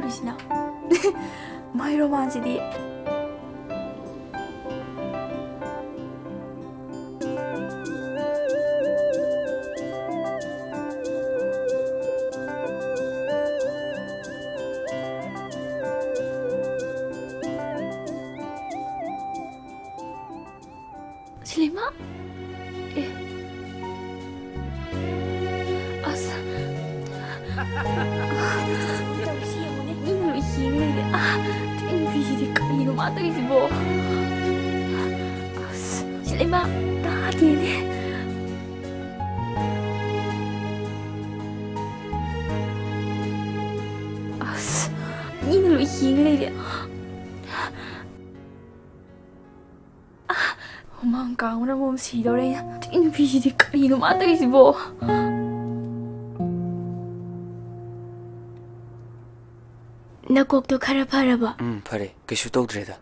ꯇꯧꯔꯤꯁꯤꯅ ꯃꯥꯏ ꯔꯣꯃꯥꯟꯁꯤꯗꯤ 실리마? 예. 아싸. 당시 영혼에 이놈의 힘을 땡기지 이놈 아들이지 뭐. 아싸. 실리마 나한테네. 아싸. 이놈의 힘을 ꯃꯥꯡ ꯀꯥꯡꯕꯅ ꯃꯣꯝ ꯁꯤꯗꯧꯔꯦ ꯇꯤꯡ ꯅꯨꯄꯤꯁꯤꯗꯤ ꯀꯔꯤꯅꯣ ꯃꯥ ꯇꯧꯔꯤꯁꯤꯕꯣ ꯅꯀꯣꯛꯇꯣ ꯈꯔ ꯐꯔꯕ ꯐꯔꯦ ꯀꯩꯁꯨ ꯇꯧꯗ꯭ꯔꯦꯗ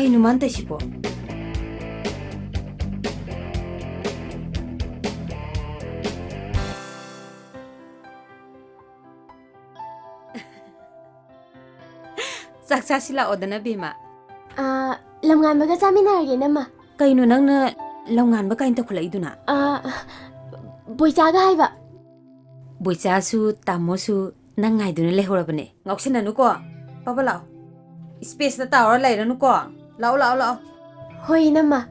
Kayno man tayo sipo. Saksa sila o na bima. lamngan baga chaminarage nama Kayno nang na lawngan ba kain ta khulai duna. boichaga haiba Boicha su tamo su nang ngai duna lehorabane. Ngauksina nu ko. Papa lao. Space na ta or lai nu ko. Lao lao lao. hoi nama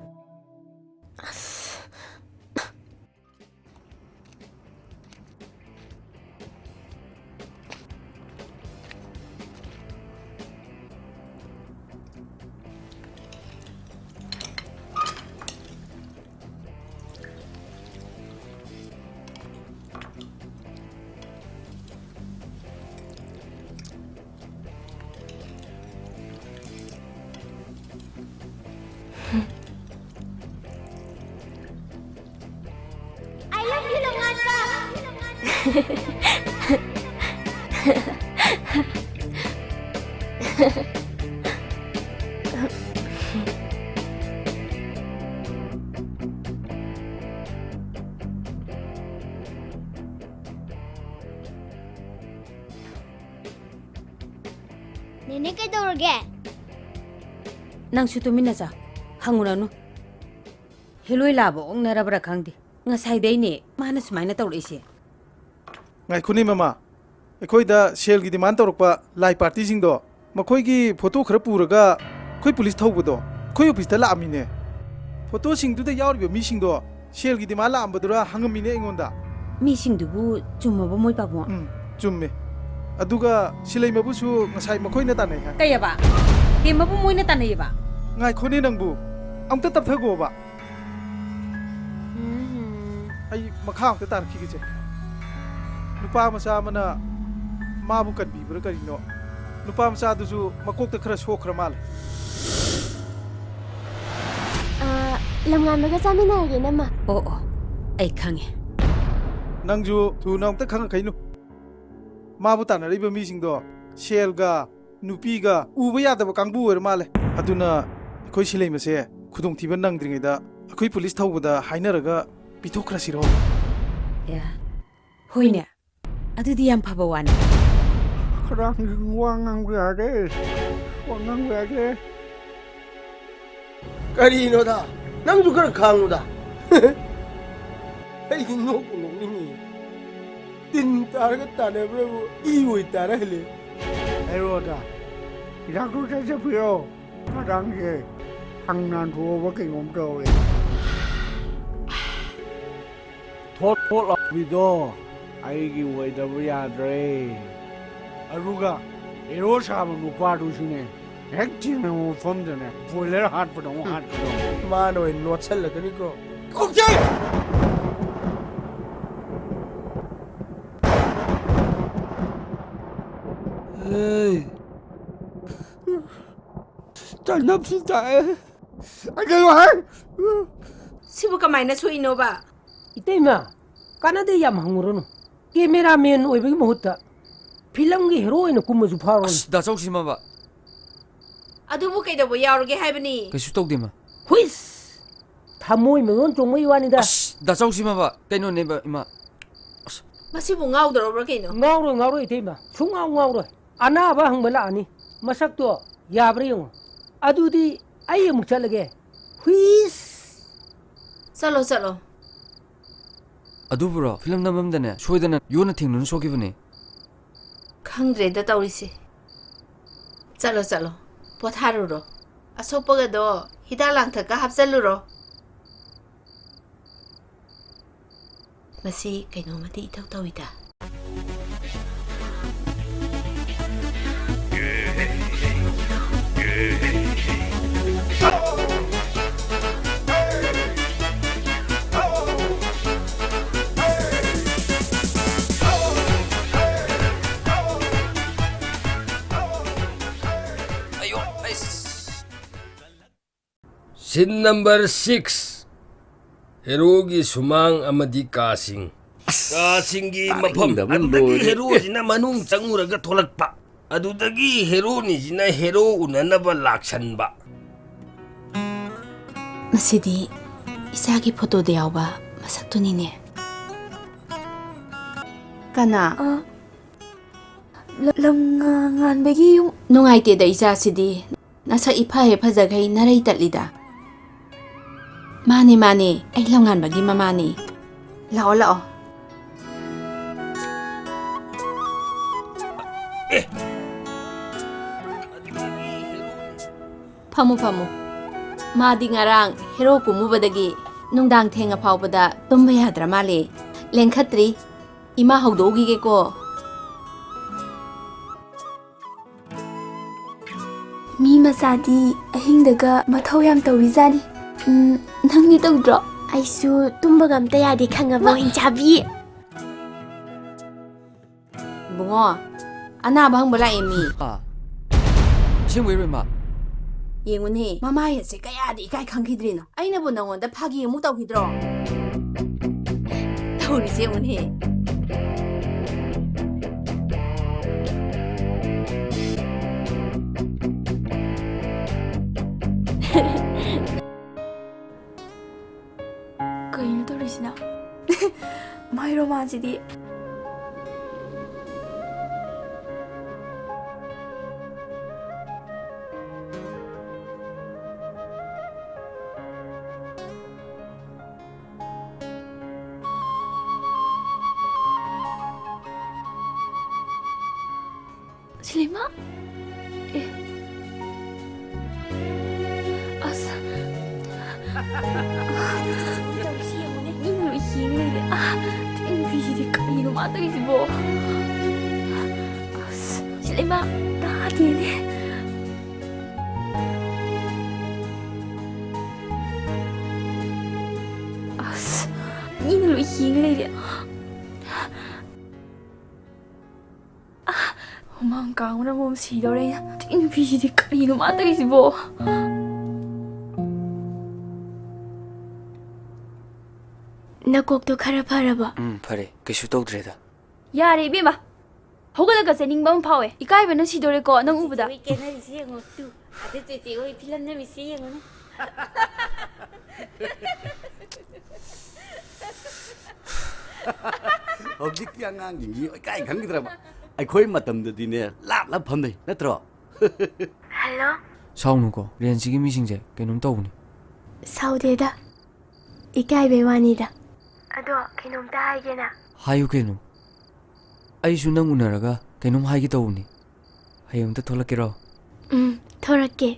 I love you Lamngan pa Nene kaidorage Nang su tumina sa. Hanguna nu. Hiloi labo ong narabra khangdi. Ngasai dei ne mana sumaina tawrisi. Ngai khuni mama. Ekhoida sel gi demand torokpa lai party sing do. Makhoi gi photo khara puraga khoi police thaubo do. Khoi office ta la amine. Photo sing du da yauri mi sing do. Sel gi demand la ambadura hangamine ingonda. Mi singdubu chumaba moi pabo. Chumme. Aduga silai mabu su ngasai makhoi na tanai ha. Kayaba. Kemabu moi na tanayaba. Ngai khoni nangbu. Amta tap thago ba. Ai makha amta tar khi gi che. Nupa masa mana mabu kan bi bra karino. Nupa masa du su makok ta khara sokhra mal. lamngan baga chaminarage nama Oh oh. Ai khange. Nangju thu nang ta khang khainu. Mabu tanariba mi sing do sel ga nupi ga uba yadaba kangbu er male. Aduna khoi silai mase khudong thiba nang dringeda akhoi police thauba da hainaraga pithokra siro. 야, 호이네. 아두디 양 파버 와네. 그랑 왕왕괴하게 왕왕괴하게 까리노다 낭주 그런 강우다 에이 노고 농닝이 딘 따르가 따내버리고 이고 따라 할래 에로다 이라도 잡혀요 그랑게 항난 두어밖에 없어 톳 믿어 아이기 왜더블 야드레 아루가 에로 사면 못 봐두시네 핵지는 못 폼드네 볼레 핫부동 핫부동 마노에 놓칠라더니까 꼭장 에이 짠납시다 아이고 시부 까마이나 소이노바. 이때마 까나데 얌 항으로는 카메라맨 오이베기 모았다 필름기 히로인 꿈무수 파로 나 ꯆꯧꯁꯤ ꯃꯕ 아두부 깨도부 야오르게 하이버니. ꯀꯩꯁꯨ ꯇꯧꯗꯦ ꯃ 후이스 타모이 면 종모이 와니다 나 ꯆꯧꯁꯤ ꯃꯕ ꯀꯩꯅꯣꯅꯦꯕ ꯏꯃꯥ 마시부 ngaudorobra keino. ngawro 이때마 숭ngawro 아나바 항발라 아니 마삭도 야브리용 아두디 아이 묵찰게 후이스 살로 살로. ꯑꯗꯨꯕꯨꯔꯣ film ꯅꯝꯃꯝꯗꯅꯦ ꯁꯣꯏꯗꯅ ꯌꯣꯟꯅ ꯊꯦꯡꯅꯅ ꯁꯣꯛꯈꯤꯕꯅꯦ ꯈꯪꯗ꯭ꯔꯦꯗ ꯇꯧꯔꯤꯁꯦ. ꯆꯠꯂꯣ ꯄꯣꯊꯥꯔꯨꯔꯣ. ꯑꯁꯣꯛꯄꯒꯗꯣ ꯍꯤꯗꯥꯛ ꯂꯥꯡꯊꯛꯀ ꯍꯥꯞꯆꯜꯂꯨꯔꯣ. ꯃꯁꯤ ꯀꯩꯅꯣꯃꯗꯤ ꯏꯊꯧ ꯇꯧꯏꯗ. 신 넘버 6 헤로기 수망 아마디 까싱 까싱기 마펌 아두다기 헤로지나 마농 짱우라가 돌락바 아두다기 헤로니지나 헤로 우나나바 락산바 ꯃꯁꯤꯗꯤ ꯏꯁꯥꯒꯤ ꯐꯣꯇꯣꯗ ꯌꯥꯎꯕ ꯃꯁꯛꯇꯨꯅꯤꯅꯦ. ꯀꯅꯥ? ꯂꯝ ꯉꯥꯟꯕꯒꯤ ꯌꯨꯝ. ꯅꯨꯡꯉꯥꯏꯇꯦꯗ ꯏꯆꯥꯁꯤꯗꯤ. ꯅꯁꯛ ꯏꯐꯍꯦ ꯐꯖꯈꯩ ꯅꯔꯩ ꯇꯠꯂꯤꯗ. ꯃꯥꯅꯦ ꯑꯩ ꯂꯝꯉꯥꯟꯕꯒꯤ ꯃꯃꯥꯅꯤ. ꯂꯥꯛꯑꯣ. ꯐꯝꯃꯨ. 마디 nga랑 헤로 꾸무버다기 농당 탱아 파우보다 tumba yadra male. 랭카트리 이마 하우도기게고. 미 마사디 ꯑꯍꯤꯡꯗꯒ ꯃꯊꯧ ꯌꯥꯝ ꯇꯧꯔꯤꯖꯥꯅꯤ. ꯅꯪꯗꯤ ꯇꯧꯗ꯭ꯔꯣ? 아이수 뚱바가 암따 야디 강아보 힌자비 bungo anaba hang bala emi ꯑꯁꯦꯡꯕꯩꯔꯣ ꯏꯃꯥ yengune mama yase kayadi kai khangkhidrino aina bu nangonda phagi mu tawkhidro tawrise unhe ꯀꯩꯅꯣ ꯇꯧꯔꯤꯁꯤꯅ? ꯃꯥꯏ ꯔꯣꯃꯥꯟꯁꯤꯗꯤ 실리마? 예. 아싸. 이놈의 힘내래. 땡비실이 까이놈 아들이지 뭐. 아싸. 실리마 나디네. 아싸. 이놈의 힘내래. 엄마가 강우라 몸 시려래. 땡비실이 까이놈 아들이지 뭐. 나곡도 가라 바라봐 ꯐꯔꯦ ꯀꯩꯁꯨ ꯇꯧꯗ꯭ꯔꯦꯗ 야래 이베마. 호글라가 세닝밤 파웨. 이까이베는 시도래거 능 우부다. 깨나리시 영어 뚜 아들 째째 오이 필름 내미시 영어는 ꯍꯧꯖꯤꯛꯀꯤ ꯑꯉꯥꯡꯁꯤꯡꯁꯤ ꯏꯀꯥꯏ ꯈꯪꯒꯗ꯭ꯔꯕ ꯑꯩꯈꯣꯏ ꯃꯇꯝꯗꯗꯤꯅꯦ ꯂꯥꯞ ꯐꯝꯅꯩ ꯅꯠꯇ꯭ꯔꯣ ꯍꯜꯂꯣ ꯁꯥꯎꯅꯨꯀꯣ ꯔꯦꯟꯁꯤꯒꯤ ꯃꯤꯁꯤꯡꯁꯦ ꯀꯩꯅꯣꯝ ꯇꯧꯕꯅꯤ ꯁꯥꯎꯗꯦꯗ 이까이베 와니다 ꯑꯗꯣ ꯀꯩꯅꯣꯝꯇ ꯍꯥꯏꯒꯦꯅ ꯍꯥꯏꯌꯨ ꯀꯩꯅꯣ ꯑꯩꯁꯨ ꯅꯪ ꯎꯅꯔꯒ ꯀꯩꯅꯣꯝ ꯍꯥꯏꯒꯦ ꯇꯧꯕꯅꯤ ꯍꯌꯦꯡꯇ ꯊꯣꯛꯂꯛꯀꯦꯔꯣ ꯊꯣꯔꯛꯀꯦ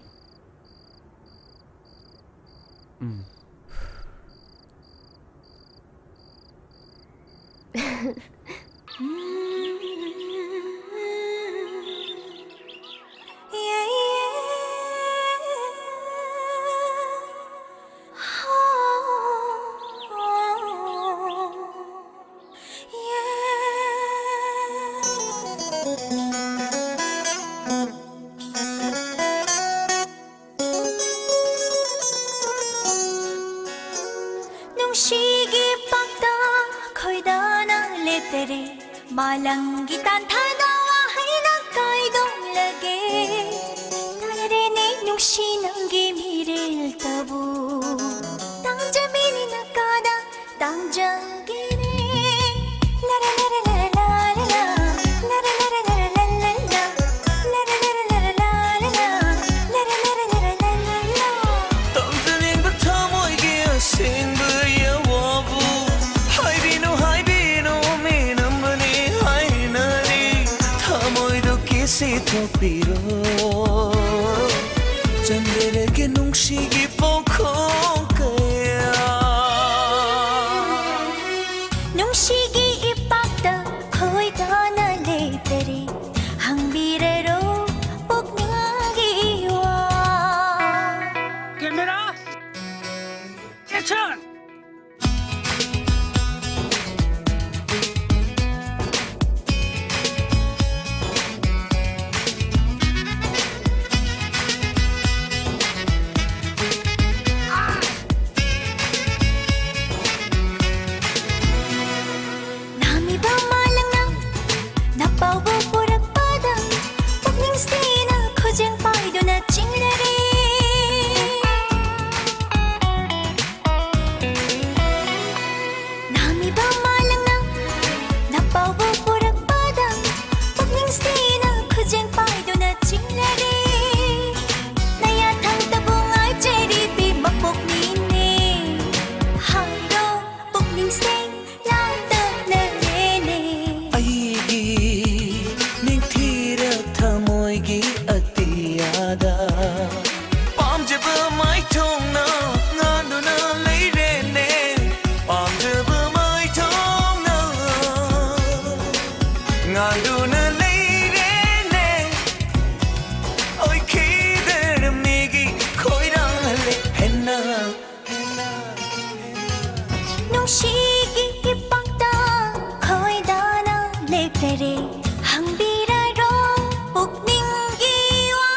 ꯅꯨꯡꯁꯤꯒꯤ ꯄꯥꯛꯇ ꯈꯣꯏꯗꯥꯅ ꯂꯦꯞꯇꯔꯦ ꯃꯥꯂꯪꯒꯤ ꯇꯥꯟꯊꯥꯗ ꯋꯥꯍꯩꯅ ꯀꯥꯏꯗꯣꯛꯂꯒꯦ ꯇꯥꯔꯦꯅꯦ ꯅꯨꯡꯁꯤ ꯅꯪꯒꯤ ꯃꯤꯔꯦꯜꯇꯕꯨ ꯇꯥꯡꯖꯕꯤꯅꯤ ꯅꯥꯀꯥꯗ ꯇꯥꯡꯖꯒꯦꯅꯦ 라라 라라 라라 라라 라라 라라 라라 라라 라라 라라 라라 라라 라라 라라 떨어진 ꯊꯃꯣꯏꯒꯤ ꯑꯁꯦꯡꯕ ꯌꯥꯋꯥꯕꯨ ꯍꯥꯏꯕꯤꯅꯨ ꯃꯤꯅꯝꯕꯅꯤ ꯍꯥꯏꯅꯔꯤ ꯊꯃꯣꯏꯗꯨ ꯀꯤꯁꯤ ꯊꯣꯛꯄꯤꯔꯣ ꯆꯟꯗꯦꯂꯦꯒꯤ ꯅꯨꯡꯁꯤꯒꯤ ꯄꯥꯎꯈꯣꯡ ꯀꯌꯥ ꯅꯨꯡꯁꯤꯒꯤ ꯏꯄꯥꯛꯇ ꯈꯣꯏꯗꯥꯅ ꯂꯩꯇꯔꯦ ꯍꯪꯕꯤꯔꯔꯣ ꯄꯨꯛꯅꯤꯡꯒꯤ ꯋꯥ कैमरा एक्शन ꯅꯥꯃꯤꯕ ꯃꯥꯂꯪꯅ ꯅꯄꯥꯎꯕꯨ ꯄꯨꯔꯛꯄꯗ ꯄꯨꯛꯅꯤꯡ ꯁꯦꯅ ꯈꯨꯖꯦꯡ ꯄꯥꯏꯗꯨꯅ ꯆꯤꯡꯅꯔꯦ ꯅꯥꯃꯤꯕ ꯃꯥꯂꯪꯅ ꯅꯄꯥꯎꯕꯨ ꯄꯨꯔꯛꯄꯗ ꯄꯨꯛꯅꯤꯡ ꯁꯦꯅ ꯈꯨꯖꯦꯡ ꯄꯥꯏꯗꯨꯅ ꯆꯤꯡꯅꯔꯦ ꯅꯌꯥ ꯊꯪꯇꯕꯨ ꯉꯥꯏꯖꯔꯤꯕꯤ ꯃꯄꯣꯛꯅꯤꯅꯦ ꯍꯥꯏꯔꯣ ꯄꯨꯛꯅꯤꯡ ꯁꯦꯡ ꯂꯥꯡꯇꯛꯅꯔꯦꯅꯦ ꯑꯩꯒꯤ ꯅꯤꯡꯊꯤꯔ ꯊꯃꯣꯏꯒꯤ ꯑꯇꯤꯌꯥꯗ ꯄꯥꯝꯖꯕ ꯃꯥꯏꯊꯣꯡꯅ ꯉꯥꯟꯗꯨꯅ ꯂꯩꯔꯦꯅꯦ ꯄꯥꯝꯖꯕ ꯃꯥꯏꯊꯣꯡꯅ ꯉꯥꯟꯗꯨꯅ ꯂꯩꯔꯦꯅꯦ ꯑꯣꯏꯈꯤꯗꯔꯝꯅꯤꯒꯤ ꯈꯣꯏꯔꯥꯡꯍꯜꯂꯦ ꯍꯦꯟꯅ ꯅꯨꯡꯁꯤꯒꯤ ꯏꯄꯥꯛꯇ ꯈꯣꯏꯗꯥꯅ ꯂꯦꯞꯇꯔꯦ ꯍꯪꯕꯤꯔꯔꯣ ꯄꯨꯛꯅꯤꯡꯒꯤ ꯋꯥ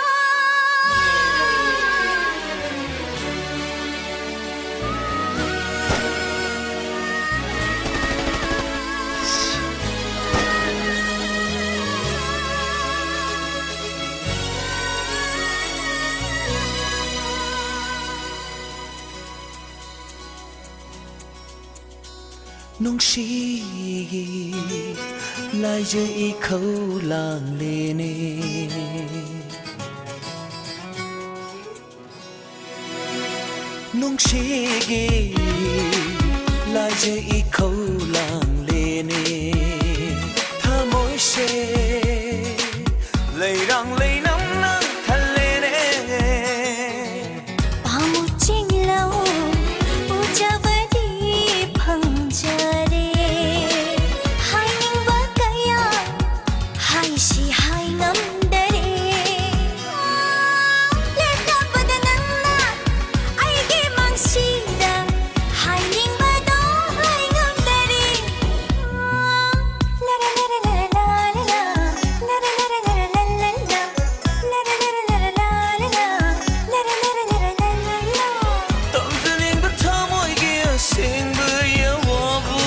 ꯅꯨꯡꯁꯤꯒꯤ ꯂꯥꯏꯖ ꯏꯈꯧ ꯂꯥꯡꯂꯦꯅꯦ ꯅꯨꯡꯁꯤꯒꯤ ꯂꯥꯏꯖ ꯏꯈꯧ ꯂꯥꯡꯂꯦꯅꯦ ꯊꯃꯣꯏꯁꯦ ꯂꯩꯔꯥꯡ ꯂꯩꯅꯝꯅ ꯊꯜꯂꯦꯅꯦ 파묻힐라오 우자바디 펑자레 하이닝 바까야 하이시 하이남다레 레타바다 난나 알게 망시다 하이닝 바도 하이남다레 라라라라라라라 라라라라라라라라 라라라라라라라라 라라라라라라라라 떨어진 ꯊꯃꯣꯏꯒꯤ ꯑꯁꯦꯡꯕ ꯌꯥꯋꯥꯕꯨ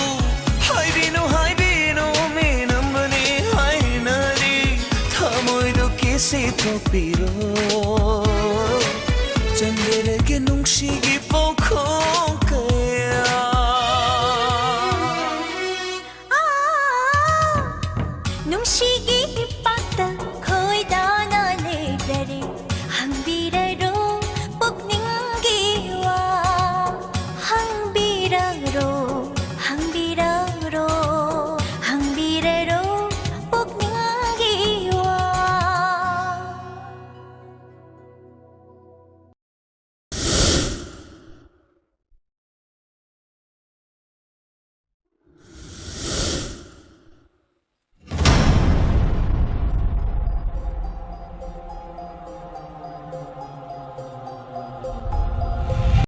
ꯍꯥꯏꯕꯤꯅꯨ ꯃꯤꯅꯝꯕꯅꯤ ꯍꯥꯏꯅꯔꯤ ꯊꯃꯣꯏꯗꯨ ꯀꯤꯁꯤ ꯊꯣꯛꯄꯤꯔꯣ ꯆꯟꯗꯦꯂꯦꯒꯤ ꯅꯨꯡꯁꯤꯒꯤ